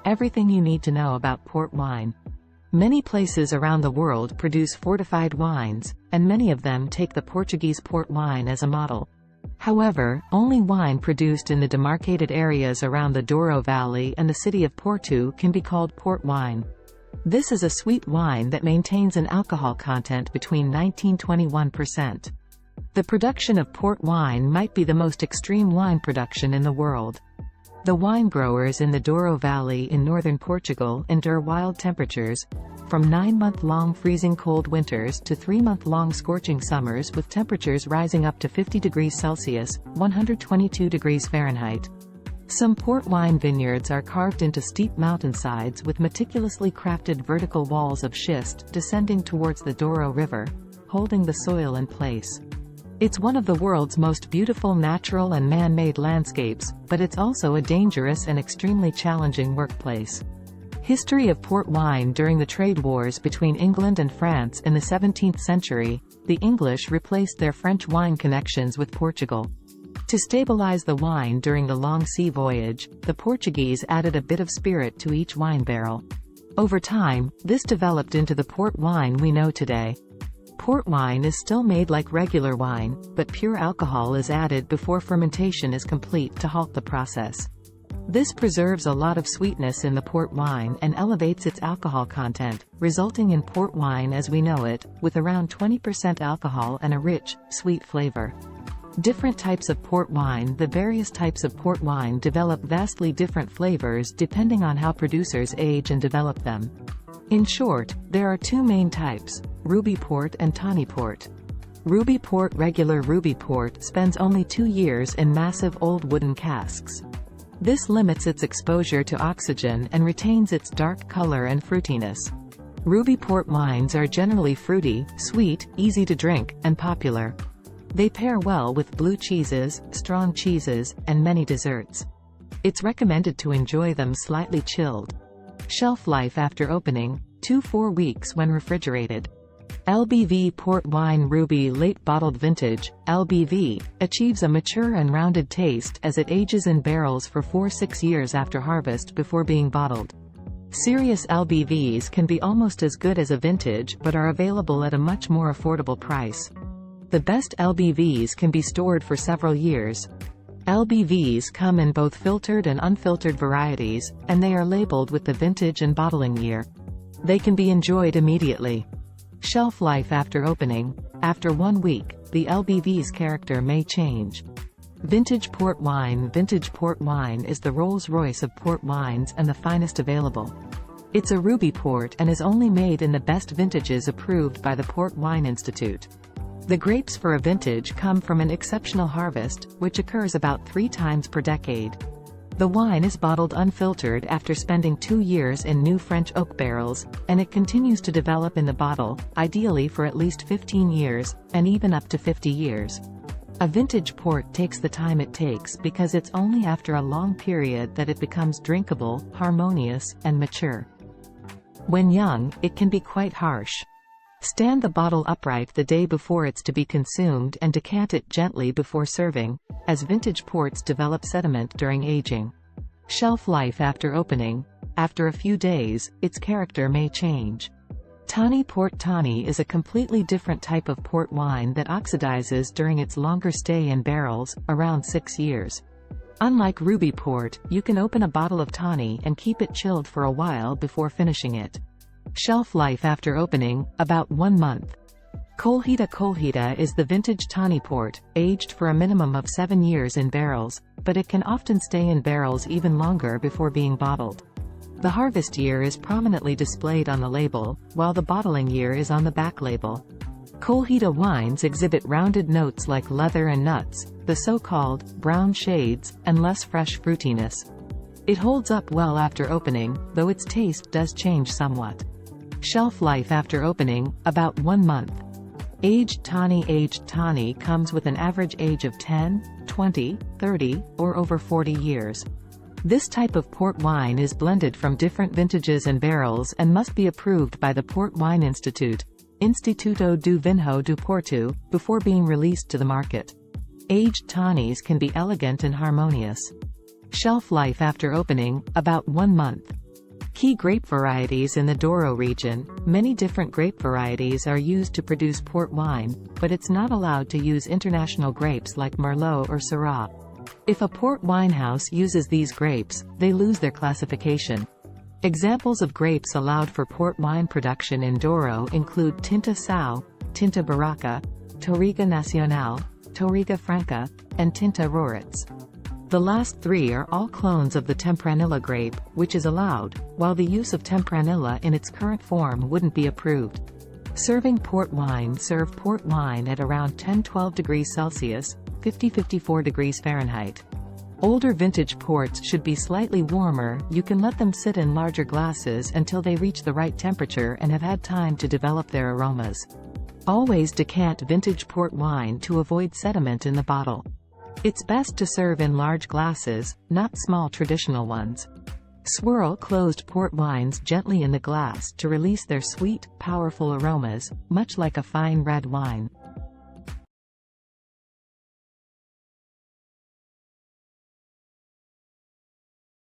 everything you need to know about port wine. Many places around the world produce fortified wines, and many of them take the Portuguese port wine as a model. However, only wine produced in the demarcated areas around the Douro Valley and the city of Porto can be called port wine. This is a sweet wine that maintains an alcohol content between 19–21%. The production of port wine might be the most extreme wine production in the world. The winegrowers in the Douro Valley in northern Portugal endure wild temperatures, from 9-month-long freezing cold winters to 3-month-long scorching summers with temperatures rising up to 50 degrees Celsius, 122 degrees Fahrenheit. Some port wine vineyards are carved into steep mountainsides with meticulously crafted vertical walls of schist descending towards the Douro River, holding the soil in place. It's one of the world's most beautiful natural and man-made landscapes, but it's also a dangerous and extremely challenging workplace. History of port wine. During the trade wars between England and France in the 17th century, the English replaced their French wine connections with Portugal. To stabilize the wine during the long sea voyage, the Portuguese added a bit of spirit to each wine barrel. Over time, this developed into the port wine we know today. Port wine is still made like regular wine, but pure alcohol is added before fermentation is complete to halt the process. This preserves a lot of sweetness in the port wine and elevates its alcohol content, resulting in port wine as we know it, with around 20% alcohol and a rich, sweet flavor. Different types of port wine. The various types of port wine develop vastly different flavors depending on how producers age and develop them. In short, there are two main types, ruby port and tawny port. Ruby port. Regular ruby port spends only 2 years in massive old wooden casks. This limits its exposure to oxygen and retains its dark color and fruitiness. Ruby port wines are generally fruity, sweet, easy to drink, and popular. They pair well with blue cheeses, strong cheeses, and many desserts. It's recommended to enjoy them slightly chilled. Shelf life after opening, 2–4 weeks when refrigerated. LBV port wine. Ruby late bottled vintage, LBV, achieves a mature and rounded taste as it ages in barrels for 4–6 years after harvest before being bottled. Serious LBVs can be almost as good as a vintage but are available at a much more affordable price. The best LBVs can be stored for several years. LBVs come in both filtered and unfiltered varieties, and they are labeled with the vintage and bottling year. They can be enjoyed immediately. Shelf life after opening. After 1 week, the LBV's character may change. Vintage port wine. Vintage port wine is the Rolls-Royce of port wines and the finest available. It's a ruby port and is only made in the best vintages approved by the Port Wine Institute. The grapes for a vintage come from an exceptional harvest, which occurs about 3 times per decade. The wine is bottled unfiltered after spending 2 years in new French oak barrels, and it continues to develop in the bottle, ideally for at least 15 years, and even up to 50 years. A vintage port takes the time it takes because it's only after a long period that it becomes drinkable, harmonious, and mature. When young, it can be quite harsh. Stand the bottle upright the day before it's to be consumed and decant it gently before serving, as vintage ports develop sediment during aging. Shelf life after opening. After a few days, its character may change. Tawny port. Tawny is a completely different type of port wine that oxidizes during its longer stay in barrels, around 6 years. Unlike ruby port, you can open a bottle of tawny and keep it chilled for a while before finishing it. Shelf life after opening, about 1 month. Colheita. Colheita is the vintage tawny port, aged for a minimum of 7 years in barrels, but it can often stay in barrels even longer before being bottled. The harvest year is prominently displayed on the label, while the bottling year is on the back label. Colheita wines exhibit rounded notes like leather and nuts, the so-called brown shades, and less fresh fruitiness. It holds up well after opening, though its taste does change somewhat. Shelf life after opening, about 1 month. Aged tawny. Aged tawny comes with an average age of 10, 20, 30, or over 40 years. This type of port wine is blended from different vintages and barrels and must be approved by the Port Wine Institute, Instituto do Vinho do Porto, before being released to the market. Aged tawnies can be elegant and harmonious. Shelf life after opening, about 1 month. Key grape varieties in the Douro region. Many different grape varieties are used to produce port wine, but it's not allowed to use international grapes like Merlot or Syrah. If a port wine house uses these grapes, they lose their classification. Examples of grapes allowed for port wine production in Douro include Tinta Sao, Tinta Barraca, Touriga Nacional, Touriga Franca, and Tinta Roriz. The last three are all clones of the Tempranillo grape, which is allowed, while the use of Tempranillo in its current form wouldn't be approved. Serving port wine. Serve port wine at around 10-12 degrees Celsius, 50-54 degrees Fahrenheit. Older vintage ports should be slightly warmer. You can let them sit in larger glasses until they reach the right temperature and have had time to develop their aromas. Always decant vintage port wine to avoid sediment in the bottle. It's best to serve in large glasses, not small traditional ones. Swirl closed port wines gently in the glass to release their sweet, powerful aromas, much like a fine red wine.